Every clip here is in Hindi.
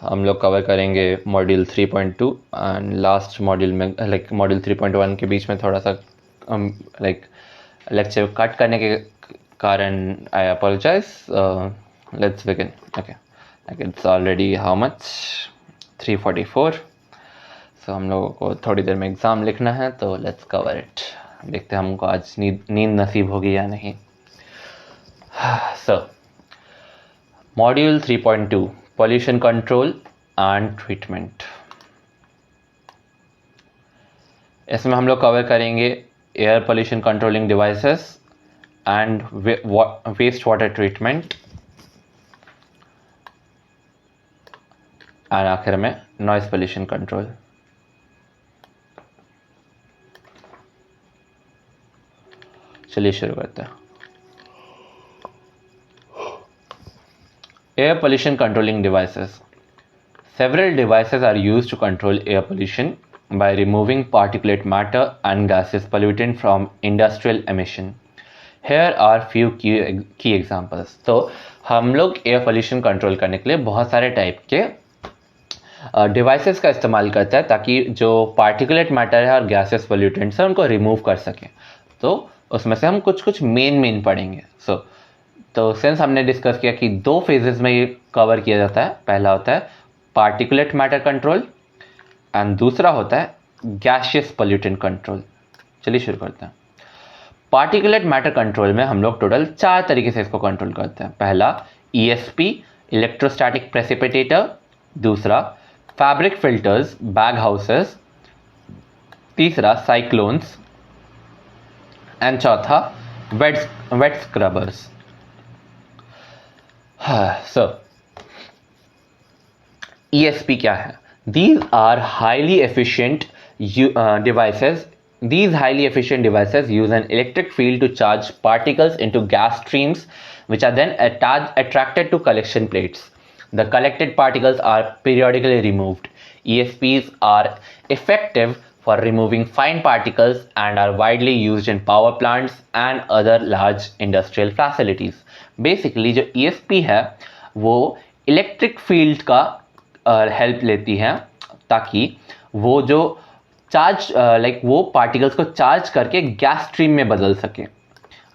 हम लोग कवर करेंगे मॉड्यूल 3.2 एंड लास्ट मॉड्यूल में मॉड्यूल 3.1 के बीच में थोड़ा सा लेक्चर कट करने के कारण I apologize. Let's begin. Okay, it's already how much 3:44. So हम लोगों को थोड़ी देर में एग्ज़ाम लिखना है, तो लेट्स कवर इट. देखते हैं हमको आज नींद नसीब होगी या नहीं. सो module 3.2 pollution control and treatment. इसमें हम लोग कवर करेंगे air pollution controlling devices and waste water treatment and आखिर में नॉइज पोल्यूशन कंट्रोल. चलिए शुरू करते हैं. Air pollution controlling devices. Several devices are used to control air pollution by removing particulate matter and gaseous pollutant from industrial emission. Here are few key examples. तो हम लोग एयर पोल्यूशन कंट्रोल करने के लिए बहुत सारे टाइप के डिवाइसेस का इस्तेमाल करते हैं ताकि जो पार्टिकुलेट मैटर है और गैसेस पोल्यूटेंट्स है उनको रिमूव कर सकें. तो उसमें से हम कुछ मेन पढ़ेंगे. तो सिंस हमने डिस्कस किया कि दो फेजेस में ये कवर किया जाता है. पहला होता है पार्टिकुलेट मैटर कंट्रोल एंड दूसरा होता है गैसियस पोल्यूटेंट कंट्रोल. चलिए शुरू करते हैं. पार्टिकुलेट मैटर कंट्रोल में हम लोग टोटल 4 तरीके से इसको कंट्रोल करते हैं. पहला ESP इलेक्ट्रोस्टैटिक प्रेसिपिटेटर, दूसरा फैब्रिक फिल्टर्स बैग हाउसेस, तीसरा साइक्लोन्स एंड चौथा वेट स्क्रबर्स. So ESP क्या है? These are highly efficient devices. These highly efficient devices use an electric field to charge particles into gas streams, which are then attracted to collection plates. The collected particles are periodically removed. ESPs are effective for removing fine particles and are widely used in power plants and other large industrial facilities. Basically जो ESP है वो इलेक्ट्रिक फील्ड का हेल्प लेती है ताकि वो जो चार्ज वो पार्टिकल्स को चार्ज करके गैस स्ट्रीम में बदल सके.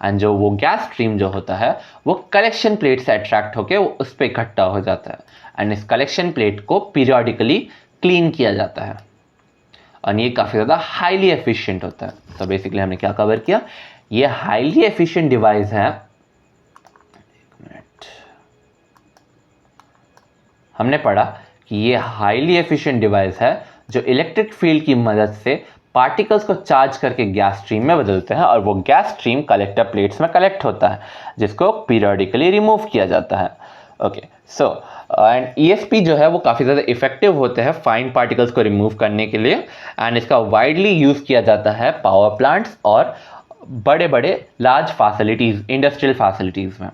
एंड जो वो गैस स्ट्रीम जो होता है वो कलेक्शन प्लेट से अट्रैक्ट होकर वो उस पर इकट्ठा हो जाता है एंड इस कलेक्शन प्लेट को पीरियडिकली क्लीन किया जाता है और ये काफ़ी ज़्यादा हाईली एफिशिएंट होता है. तो बेसिकली हमने क्या कवर किया? ये हाईली एफिशिएंट डिवाइस है. हमने पढ़ा कि ये हाईली एफिशिएंट डिवाइस है जो इलेक्ट्रिक फील्ड की मदद से पार्टिकल्स को चार्ज करके गैस स्ट्रीम में बदलते हैं और वो गैस स्ट्रीम कलेक्टर प्लेट्स में कलेक्ट होता है जिसको पीरियडिकली रिमूव किया जाता है. ओके, सो एंड ESP जो है वो काफ़ी ज़्यादा इफेक्टिव होते हैं फाइन पार्टिकल्स को रिमूव करने के लिए एंड इसका वाइडली यूज़ किया जाता है पावर प्लांट्स और बड़े बड़े लार्ज फैसिलिटीज़, इंडस्ट्रियल फैसिलिटीज़ में.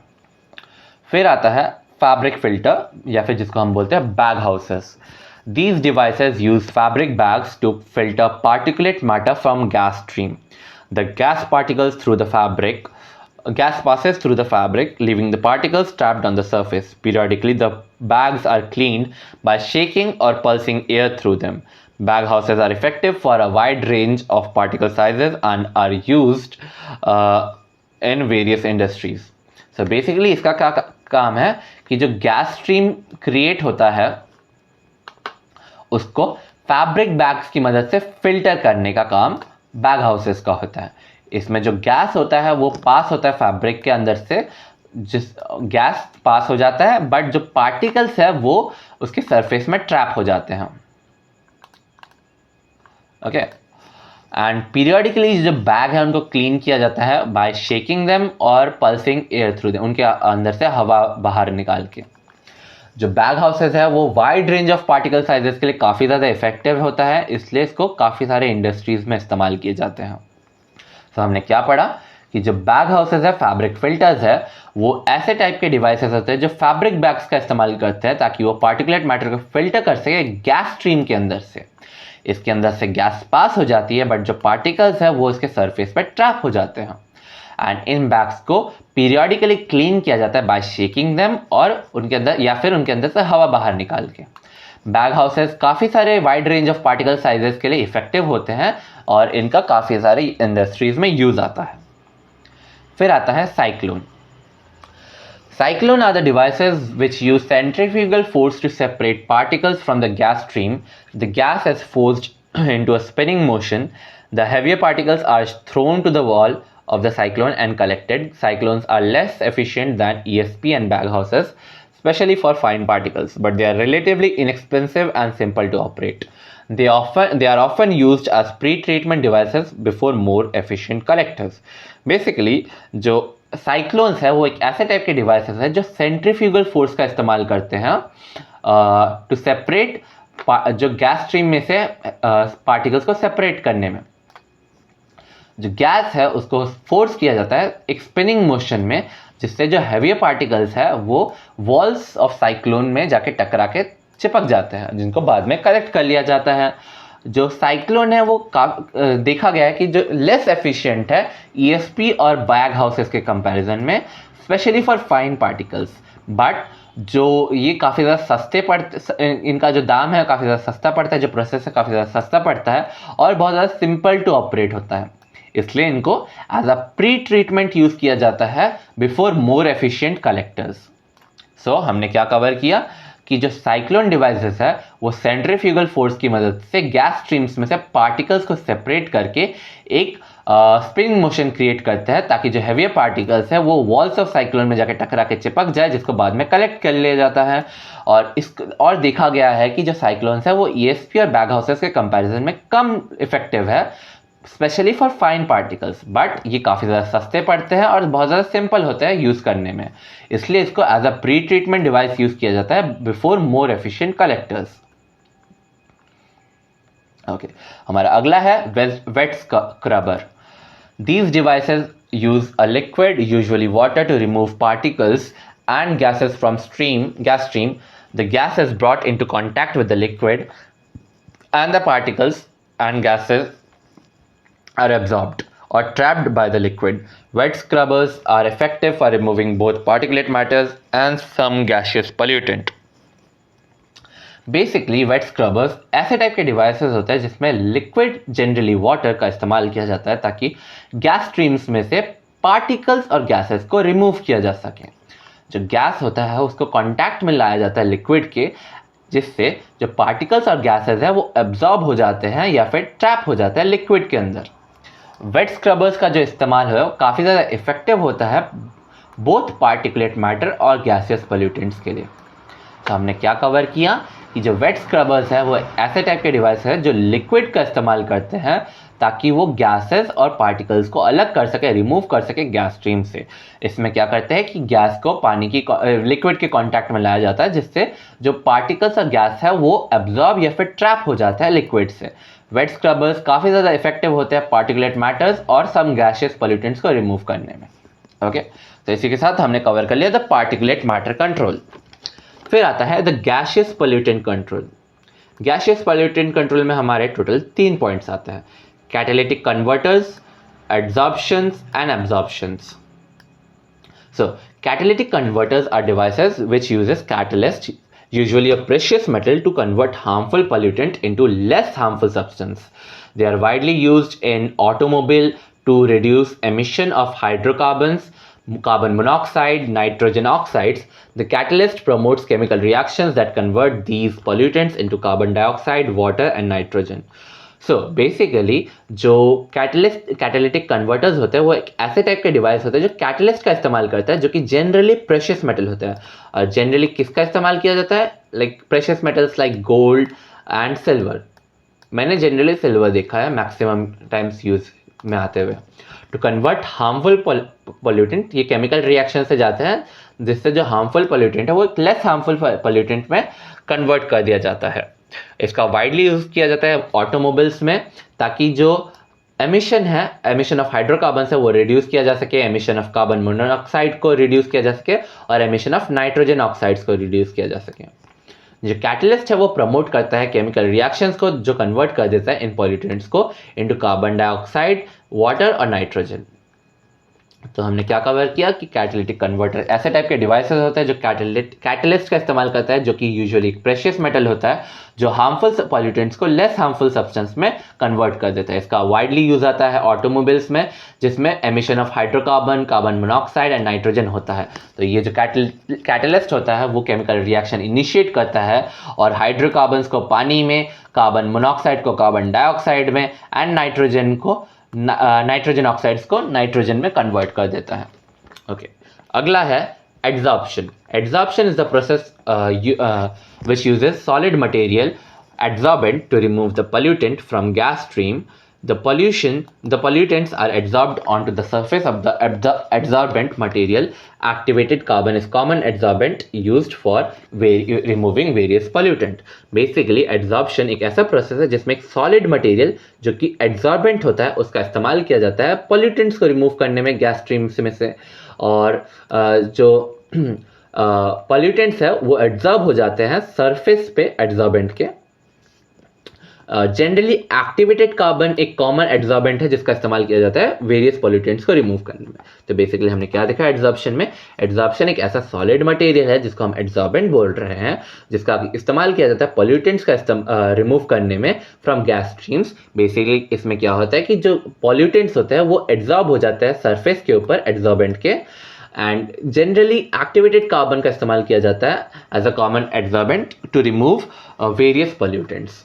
फिर आता है फैब्रिक फिल्टर या फिर जिसको हम बोलते हैं bag houses. These devices use fabric bags to filter particulate matter from gas stream. The gas passes through the fabric, leaving the particles trapped on the surface. Periodically, the bags are cleaned by shaking or pulsing air through them. Bag houses are effective for a wide range of particle sizes and are used in various industries. So basically, इसका क्या काम है कि जो गैस स्ट्रीम क्रिएट होता है उसको फैब्रिक बैग्स की मदद से फिल्टर करने का काम बैग हाउसेस का होता है. इसमें जो गैस होता है वो पास होता है फैब्रिक के अंदर से, जिस गैस पास हो जाता है बट जो पार्टिकल्स है वो उसके सरफेस में ट्रैप हो जाते हैं. ओके, एंड पीरियडिकली जो बैग है उनको क्लीन किया जाता है बाय शेकिंग देम और पल्सिंग एयर थ्रू देम, उनके अंदर से हवा बाहर निकाल के. जो बैग हाउसेस है वो wide range of particle sizes के लिए काफ़ी ज़्यादा इफेक्टिव होता है, इसलिए इसको काफ़ी सारे इंडस्ट्रीज़ में इस्तेमाल किए जाते हैं. तो हमने क्या पढ़ा कि जो बैग हाउसेस है, फैब्रिक फिल्टर्स है, वो ऐसे टाइप के डिवाइसेस होते हैं जो फैब्रिक बैग्स का इस्तेमाल करते हैं ताकि वो पार्टिकुलेट मैटर को फिल्टर कर सके गैस स्ट्रीम के अंदर से. इसके अंदर से गैस पास हो जाती है बट जो पार्टिकल्स है वो इसके सरफेस पर ट्रैप हो जाते हैं एंड इन बैग्स को पीरियडिकली क्लीन किया जाता है बाय शेकिंग देम और उनके अंदर या फिर उनके अंदर से हवा बाहर निकाल के। बैग हाउसेस काफ़ी सारे wide range of particle sizes के लिए इफेक्टिव होते हैं और इनका काफ़ी सारे इंडस्ट्रीज में यूज़ आता है। फिर आता है cyclone. Cyclone are the devices which use centrifugal force to separate particles from the gas stream. The gas is forced into a spinning motion. The heavier particles are thrown to the wall of the cyclone and collected. Cyclones are less efficient than ESP and baghouses, especially for fine particles, but they are relatively inexpensive and simple to operate. They are often used as pre-treatment devices before more efficient collectors. Basically, जो साइक्लोन्स है वो एक ऐसे टाइप के डिवाइसेस है जो सेंट्रीफ्यूगल फोर्स का इस्तेमाल करते हैं टू सेपरेट जो गैस स्ट्रीम में से पार्टिकल्स को सेपरेट करने में। जो गैस है उसको फोर्स किया जाता है एक स्पिनिंग मोशन में, जिससे जो हैवियर पार्टिकल्स है वो वॉल्स ऑफ साइक्लोन में जाके टकरा के चिपक जाते हैं, जिनको बाद में कलेक्ट कर लिया जाता है। जो साइक्लोन है वो देखा गया है कि जो लेस एफिशिएंट है ईएसपी और बैग हाउसेस के कंपैरिजन में, specially for fine particles. But जो ये काफ़ी ज़्यादा सस्ते पड़ते, इनका जो दाम है काफ़ी ज़्यादा सस्ता पड़ता है, जो प्रोसेस है काफ़ी ज़्यादा सस्ता पड़ता है और बहुत ज़्यादा सिंपल टू ऑपरेट होता है, इसलिए इनको as a pre treatment use किया जाता है before more efficient collectors. So हमने क्या कवर किया कि जो साइक्लोन डिवाइसेस है वो सेंट्रीफ्यूगल फोर्स की मदद से गैस स्ट्रीम्स में से पार्टिकल्स को सेपरेट करके एक स्पिनिंग मोशन क्रिएट करते हैं, ताकि जो हैवियर पार्टिकल्स है वो वॉल्स ऑफ साइक्लोन में जाकर टकरा के चिपक जाए, जिसको बाद में कलेक्ट कर लिया जाता है। और देखा गया है कि जो साइक्लोन्स है वो ईएसपी और बैग हाउसेस के कंपैरिजन में कम इफेक्टिव है, specially for fine particles. But ये काफ़ी ज़्यादा सस्ते पड़ते हैं और बहुत ज़्यादा सिंपल होते हैं यूज़ करने में, इसलिए इसको as a pre treatment device use किया जाता है before more efficient collectors. Okay, हमारा अगला है wet scrubber. These devices use a liquid, usually water, to remove particles and gases from gas stream. The gas is brought into contact with the liquid and the particles and gases are absorbed or trapped by the liquid. Wet scrubbers are effective for removing both particulate matters and some gaseous pollutant. Basically wet scrubbers ऐसे टाइप के डिवाइसेस होते हैं जिसमें लिक्विड जनरली वाटर का इस्तेमाल किया जाता है ताकि गैस स्ट्रीम्स में से पार्टिकल्स और गैसेस को रिमूव किया जा सके। जो गैस होता है उसको कांटेक्ट में लाया जाता है लिक्विड के, जिससे जो पार्टिकल्स और गैसेस है वो एब्जॉर्ब हो जाते हैं या फिर ट्रैप हो जाते हैं लिक्विड के अंदर। वेट स्क्रबर्स का जो इस्तेमाल है वो काफ़ी ज़्यादा इफेक्टिव होता है बोथ पार्टिकुलेट मैटर और गैसियस पोल्यूटेंट्स के लिए। तो हमने क्या कवर किया कि जो वेट स्क्रबर्स है वो ऐसे टाइप के डिवाइस है जो लिक्विड का इस्तेमाल करते हैं ताकि वो गैसेस और पार्टिकल्स को अलग कर सके, रिमूव कर सके गैस स्ट्रीम से। इसमें क्या करते हैं कि गैस को पानी की लिक्विड के कांटेक्ट में लाया जाता है, जिससे जो पार्टिकल्स और गैस है वो एब्जॉर्ब या फिर ट्रैप हो जाता है लिक्विड से। वेट स्क्रबर्स काफ़ी ज़्यादा इफेक्टिव होते हैं पार्टिकुलेट मैटर्स और सम गैसियस पोल्यूटेंट्स को रिमूव करने में। ओके, तो इसी के साथ हमने कवर कर लिया द पार्टिकुलेट मैटर कंट्रोल। फिर आता है the gaseous pollutant control. Gaseous pollutant control में हमारे टोटल 3 पॉइंट्स आते हैं: catalytic converters, adsorptions and absorptions. So catalytic converters are devices which uses catalyst, usually a precious metal, to convert harmful pollutant into less harmful substance. They are widely used in automobile to reduce emission of hydrocarbons, carbon monoxide, nitrogen oxides. The catalyst promotes chemical reactions that convert these pollutants into carbon dioxide, water and nitrogen. So basically जो कैटालिटिक कन्वर्टर्स होते हैं वो एक ऐसे टाइप के डिवाइस होते हैं जो कैटलिस्ट का इस्तेमाल करता है, जो कि जनरली प्रेशियस मेटल होता है। और जनरली किसका इस्तेमाल किया जाता है? Like precious metals like gold and silver. मैंने जनरली सिल्वर देखा है मैक्सिमम टाइम्स यूज में आते हुए। टू कन्वर्ट हार्मफुल पोल्यूटेंट, ये केमिकल रिएक्शन से जाते हैं जिससे जो हार्मफुल पोल्यूटेंट है वो एक लेस हार्मफुल पोल्यूटेंट में कन्वर्ट कर दिया जाता है। इसका वाइडली यूज़ किया जाता है ऑटोमोबाइल्स में, ताकि जो एमिशन ऑफ हाइड्रोकार्बन है वो रिड्यूस किया जा सके, एमिशन ऑफ कार्बन मोनोऑक्साइड को रिड्यूस किया जा सके और एमिशन ऑफ नाइट्रोजन ऑक्साइड्स को रिड्यूस किया जा सके। जो कैटलिस्ट है वो प्रमोट करता है केमिकल रिएक्शंस को, जो कन्वर्ट कर देता है इन पॉल्यूटेंट्स को इनटू कार्बन डाइऑक्साइड, वाटर और नाइट्रोजन। तो हमने क्या कवर किया कि कैटालिटिक कन्वर्टर ऐसे टाइप के डिवाइसेस होते हैं जो कैटलिस्ट का इस्तेमाल करता है, जो कि यूजुअली एक प्रेशियस मेटल होता है जो हार्मफुल पॉल्यूटेंट्स को लेस हार्मफुल सब्सटेंस में कन्वर्ट कर देता है। इसका वाइडली यूज आता है ऑटोमोबाइल्स में, जिसमें emission of hydrocarbon, carbon monoxide and nitrogen होता है। तो ये जो कैटलिस्ट होता है वो केमिकल रिएक्शन इनिशिएट करता है और हाइड्रोकार्बन्स को पानी में, कार्बन मोनोऑक्साइड को कार्बन डाइऑक्साइड में एंड नाइट्रोजन ऑक्साइड्स को नाइट्रोजन में कन्वर्ट कर देता है। ओके, अगला है adsorption. Adsorption is the process which uses solid material adsorbent to remove the pollutant from gas stream. The pollutants are adsorbed onto the surface of the adsorbent material. Activated carbon is common adsorbent used for removing various pollutant. Basically adsorption एक ऐसा प्रोसेस है जिसमें एक सॉलिड मटेरियल जो कि एड्सॉर्बेंट होता है उसका इस्तेमाल किया जाता है पोल्यूटेंट्स को रिमूव करने में गैस स्ट्रीम्स में से, और जो पॉल्यूटेंट्स है वो एड्सॉर्ब हो जाते हैं सरफेस पे एड्सॉर्बेंट के। जनरली एक्टिवेटेड कार्बन एक कॉमन एड्सॉर्बेंट है जिसका इस्तेमाल किया जाता है वेरियस पॉल्यूटेंट्स को रिमूव करने में। तो बेसिकली हमने क्या देखा एड्सॉर्प्शन में, एड्सॉर्प्शन एक ऐसा सॉलिड मटेरियल है जिसको हम एड्सॉर्बेंट बोल रहे हैं, जिसका इस्तेमाल किया जाता है पॉल्यूटेंट्स का रिमूव करने में फ्रॉम गैस स्ट्रीम्स। बेसिकली इसमें क्या होता है कि जो पॉल्यूटेंट्स होते हैं वो एड्सॉर्ब हो जाते हैं सरफेस के ऊपर एड्सॉर्बेंट के, एंड जनरली एक्टिवेटेड कार्बन का इस्तेमाल किया जाता है as a common adsorbent to remove various pollutants.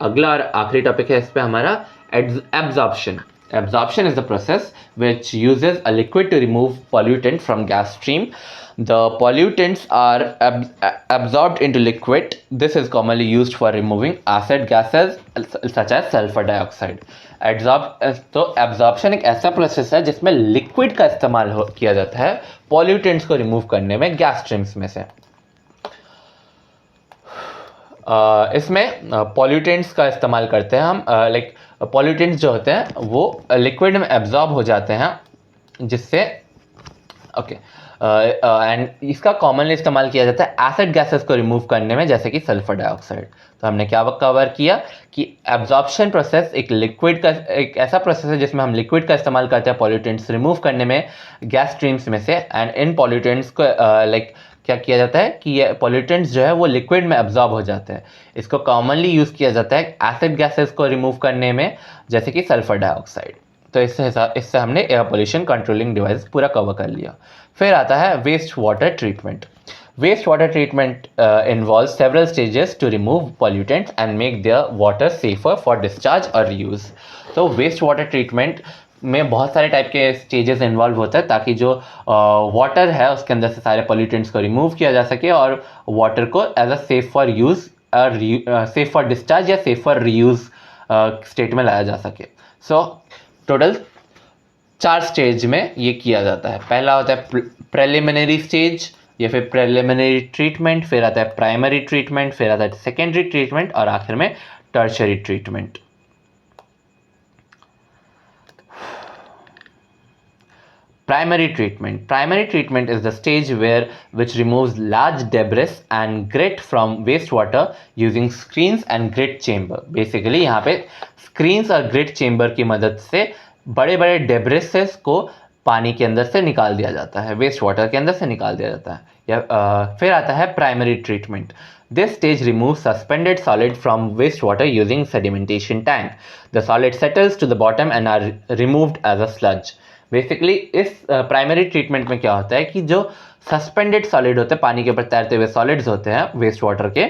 अगला और आखिरी टॉपिक है इस पे हमारा absorption. Absorption is the process which uses a liquid to remove pollutant from gas stream. The pollutants are absorbed into liquid. This is commonly used for removing acid gases such as sulfur dioxide. तो absorption एक ऐसा प्रोसेस है जिसमें लिक्विड का इस्तेमाल किया जाता है पॉल्यूटेंट्स को रिमूव करने में गैस स्ट्रीम्स में से। इसमें पॉल्यूटेंट्स का इस्तेमाल करते हैं हम, लाइक पॉल्यूटेंट्स जो होते हैं वो लिक्विड में एब्जॉर्ब हो जाते हैं जिससे एंड इसका कॉमनली इस्तेमाल किया जाता है एसिड गैसेस को रिमूव करने में, जैसे कि सल्फर डाइऑक्साइड। तो हमने क्या कवर किया कि एब्जॉर्प्शन प्रोसेस एक लिक्विड का एक ऐसा प्रोसेस है जिसमें हम लिक्विड का इस्तेमाल करते हैं पॉल्यूटेंट्स रिमूव करने में गैस स्ट्रीम्स में से, एंड इन पॉल्यूटेंट्स को क्या किया जाता है कि ये पॉल्यूटेंट्स जो है वो लिक्विड में एब्जॉर्ब हो जाते हैं। इसको कॉमनली यूज़ किया जाता है एसिड गैसेस को रिमूव करने में, जैसे कि सल्फर डाइऑक्साइड। तो इससे हमने एयर पोल्यूशन कंट्रोलिंग डिवाइस पूरा कवर कर लिया। फिर आता है waste water treatment. Waste water treatment involve several stages to remove pollutants and make their water safer for discharge और रीयूज। तो वेस्ट वाटर ट्रीटमेंट में बहुत सारे टाइप के स्टेजेस इन्वॉल्व होता है ताकि जो वाटर है उसके अंदर से सारे पॉल्यूटेंट्स को रिमूव किया जा सके और वाटर को as a safe for use और सेफ फॉर डिस्चार्ज या सेफ फॉर रीयूज़ स्टेट में लाया जा सके। सो टोटल 4 स्टेज में ये किया जाता है। पहला होता है प्रेलिमिनरी स्टेज या फिर प्रेलिमिनरी ट्रीटमेंट, फिर आता है प्राइमरी ट्रीटमेंट, फिर आता है सेकेंडरी ट्रीटमेंट और आखिर में tertiary treatment. Primary treatment is the stage which removes large debris and grit from wastewater using screens and grit chamber. Basically यहाँ पे screens और grit chamber की मदद से बड़े बड़े डेब्रिसेस को पानी के अंदर से निकाल दिया जाता है, वेस्ट वाटर के अंदर से निकाल दिया जाता है। फिर आता है primary treatment. This stage removes suspended solid from wastewater using sedimentation tank. The solid settles to the bottom and are removed as a sludge. Basically इस प्राइमरी ट्रीटमेंट में क्या होता है कि जो सस्पेंडेड सॉलिड होते हैं, पानी के ऊपर तैरते हुए सॉलिड्स होते हैं वेस्ट वाटर के,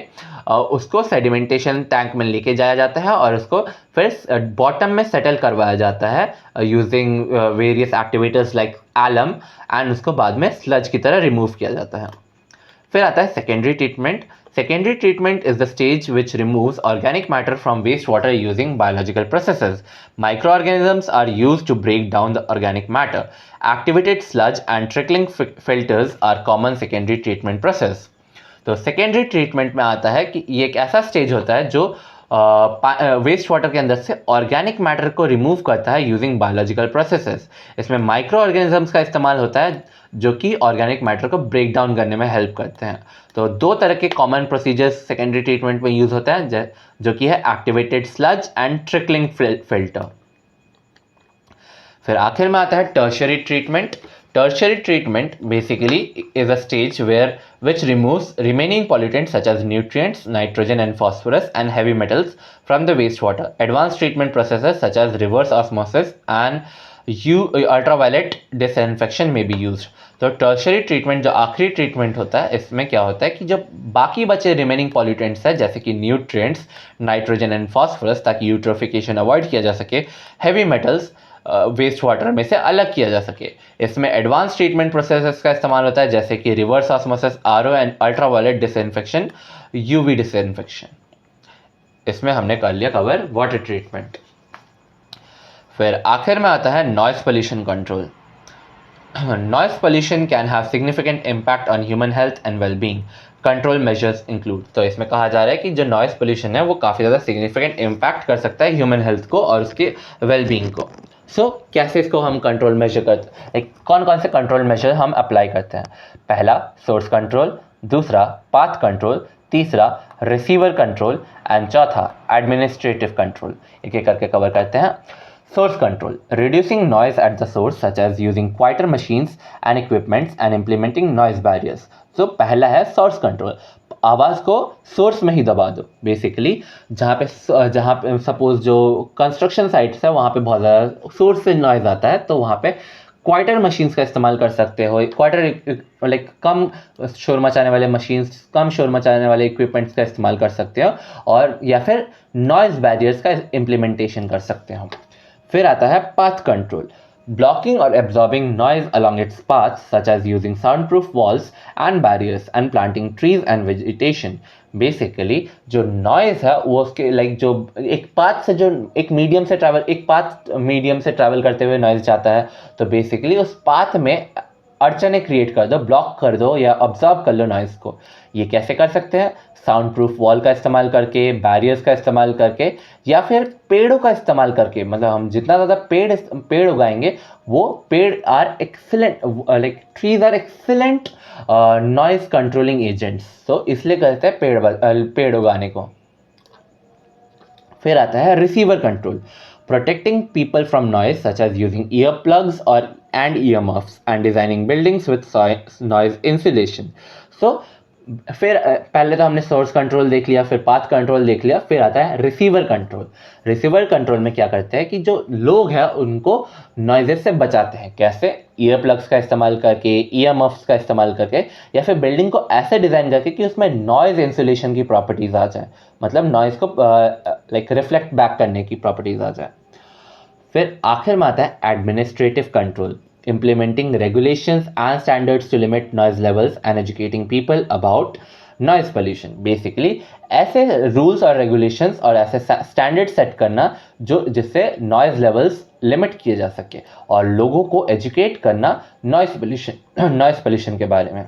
उसको सेडिमेंटेशन टैंक में लेके जाया जाता है और उसको फिर बॉटम में सेटल करवाया जाता है using various activators like alum, and उसको बाद में स्लज की तरह रिमूव किया जाता है। फिर आता है secondary treatment. Secondary treatment is the stage which removes organic matter from wastewater using biological processes. Microorganisms are used to break down the organic matter. Activated sludge and trickling filters are common secondary treatment process. तो secondary treatment में आता है कि ये एक ऐसा stage होता है जो वेस्ट वाटर के अंदर से ऑर्गेनिक मैटर को रिमूव करता है यूजिंग बायोलॉजिकल प्रोसेसेस। इसमें माइक्रो ऑर्गेनिजम्स का इस्तेमाल होता है जो कि ऑर्गेनिक मैटर को ब्रेक डाउन करने में हेल्प करते हैं। तो 2 तरह के कॉमन प्रोसीजर्स सेकेंडरी ट्रीटमेंट में यूज होता है, जो कि है activated sludge and trickling filter. फिर आखिर में आता है tertiary treatment. Tertiary treatment basically is a stage which removes remaining pollutants such as nutrients, nitrogen and phosphorus and heavy metals from the wastewater. Advanced treatment processes such as reverse osmosis and ultraviolet disinfection may be used. तो टर्शरी ट्रीटमेंट जो आखिरी ट्रीटमेंट होता है, इसमें क्या होता है कि जो बाकी बचे रिमेनिंग पॉल्यूटेंट्स है जैसे कि न्यूट्रिएंट्स, नाइट्रोजन एंड फॉस्फोरस, ताकि यूट्रोफिकेशन अवॉइड किया जा सके, हैवी मेटल्स वेस्ट वाटर में से अलग किया जा सके. इसमें एडवांस ट्रीटमेंट प्रोसेसेस का इस्तेमाल होता है जैसे कि reverse osmosis, RO and ultraviolet disinfection, UV disinfection. इसमें हमने कर लिया कवर वाटर ट्रीटमेंट. फिर आखिर में आता है noise pollution control. Noise pollution can have significant impact on human health and wellbeing. Control measures include. तो इसमें कहा जा रहा है कि जो नॉइस पोल्यूशन है वो काफ़ी ज़्यादा सिग्निफिकेंट इम्पैक्ट कर सकता है ह्यूमन हेल्थ को और उसके वेलबींग को. कैसे इसको हम कंट्रोल मेजर करते हैं, कौन कौन से कंट्रोल मेजर हम अप्लाई करते हैं. पहला सोर्स कंट्रोल, दूसरा पाथ कंट्रोल, तीसरा रिसीवर कंट्रोल एंड चौथा एडमिनिस्ट्रेटिव कंट्रोल. एक एक करके कवर करते हैं. Source control, reducing noise at the source such as using quieter machines and equipments and implementing noise barriers. तो पहला है सोर्स कंट्रोल. आवाज़ को सोर्स में ही दबा दो. बेसिकली जहाँ पे सपोज जो कंस्ट्रक्शन साइट्स है वहाँ पे बहुत ज़्यादा सोर्स से नॉइज़ आता है, तो वहाँ पे क्वाइटर मशीन्स का इस्तेमाल कर सकते हो. क्वाइटर लाइक कम शोर मचाने वाले मशीन्स, कम शोर मचाने वाले इक्विपमेंट्स का इस्तेमाल कर सकते हो, और या फिर नॉइज़ बैरियर्स का इम्प्लीमेंटेशन कर सकते हो. फिर आता है path control, blocking or absorbing noise along its path such as using soundproof walls and barriers and planting trees and vegetation. Basically जो नॉइज़ है वो उसके लाइक जो एक पाथ से जो एक मीडियम से ट्रैवल करते हुए नॉइज़ जाता है, तो बेसिकली उस पाथ में अड़चने क्रिएट कर दो, ब्लॉक कर दो या ऑब्जॉर्व कर लो नॉइज़ को. ये कैसे कर सकते हैं? साउंड प्रूफ वॉल का इस्तेमाल करके, बैरियर्स का इस्तेमाल करके, या फिर पेड़ों का इस्तेमाल करके. मतलब हम जितना ज़्यादा पेड़ उगाएंगे वो पेड़ are excellent, like trees are excellent noise controlling agents. तो इसलिए कहते हैं पेड़ उगाने को. फिर आता है receiver control, protecting people from noise such as using earplugs and earmuffs and designing buildings with noise insulation. फिर पहले तो हमने सोर्स कंट्रोल देख लिया, फिर पाथ कंट्रोल देख लिया, फिर आता है रिसीवर कंट्रोल. रिसीवर कंट्रोल में क्या करते हैं कि जो लोग हैं उनको नॉइजेस से बचाते हैं. कैसे? ईयर प्लग्स का इस्तेमाल करके, ईयर मफ्स का इस्तेमाल करके, या फिर बिल्डिंग को ऐसे डिज़ाइन करके कि उसमें नॉइज इंसुलेशन की प्रॉपर्टीज़ आ जाए, मतलब नॉइज़ को लाइक रिफ्लेक्ट बैक करने की प्रॉपर्टीज़ आ जाए. फिर आखिर में आता है administrative control, implementing regulations and standards to limit noise levels and educating people about noise pollution. Basically ऐसे rules और regulations और ऐसे standards set करना जो जिससे noise levels limit किए जा सके, और लोगों को educate करना noise pollution के बारे में.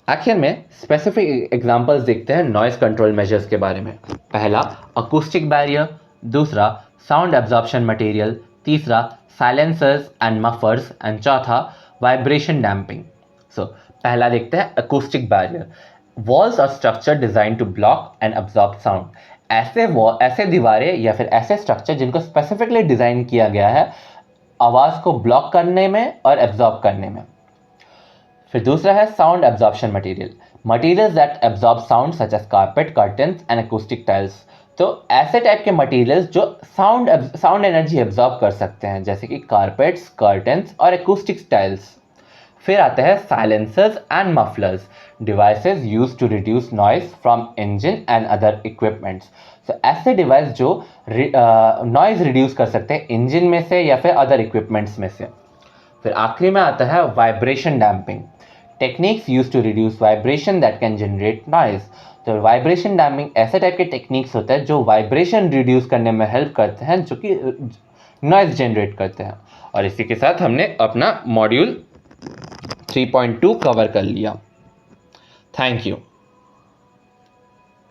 आखिर में स्पेसिफिक एग्जांपल्स देखते हैं नॉइज कंट्रोल मेजर्स के बारे में. पहला अकूस्टिक बैरियर, दूसरा साउंड एब्जॉर्प्शन मटेरियल, तीसरा साइलेंसर्स एंड मफर्स एंड चौथा वाइब्रेशन डैम्पिंग. पहला देखते हैं अकूस्टिक बैरियर. वॉल्स और structure design to block and absorb sound. ऐसे दीवारें या फिर ऐसे स्ट्रक्चर जिनको स्पेसिफिकली डिजाइन किया गया है आवाज़ को ब्लॉक करने में और एब्जॉर्ब करने में. फिर दूसरा है sound absorption materials that absorb sound such as carpet, curtains and acoustic tiles. तो ऐसे टाइप के मटेरियल्स जो साउंड एनर्जी एब्जॉर्ब कर सकते हैं, जैसे कि कारपेट्स, कर्टन्स और अकूस्टिक टाइल्स. फिर आते हैं silencers and mufflers, devices used to reduce noise from engine and other equipments. तो ऐसे डिवाइस जो नॉइज रिड्यूस कर सकते हैं इंजन में से या फिर अदर इक्विपमेंट्स में से. फिर आखिरी में आता है vibration damping, techniques used to reduce vibration that can generate noise. तो वाइब्रेशन डैम्पिंग ऐसे टाइप के टेक्निक्स होते हैं जो वाइब्रेशन रिड्यूस करने में हेल्प करते हैं, जो कि नॉइज जनरेट करते हैं. और इसी के साथ हमने अपना मॉड्यूल 3.2 कवर कर लिया. Thank you.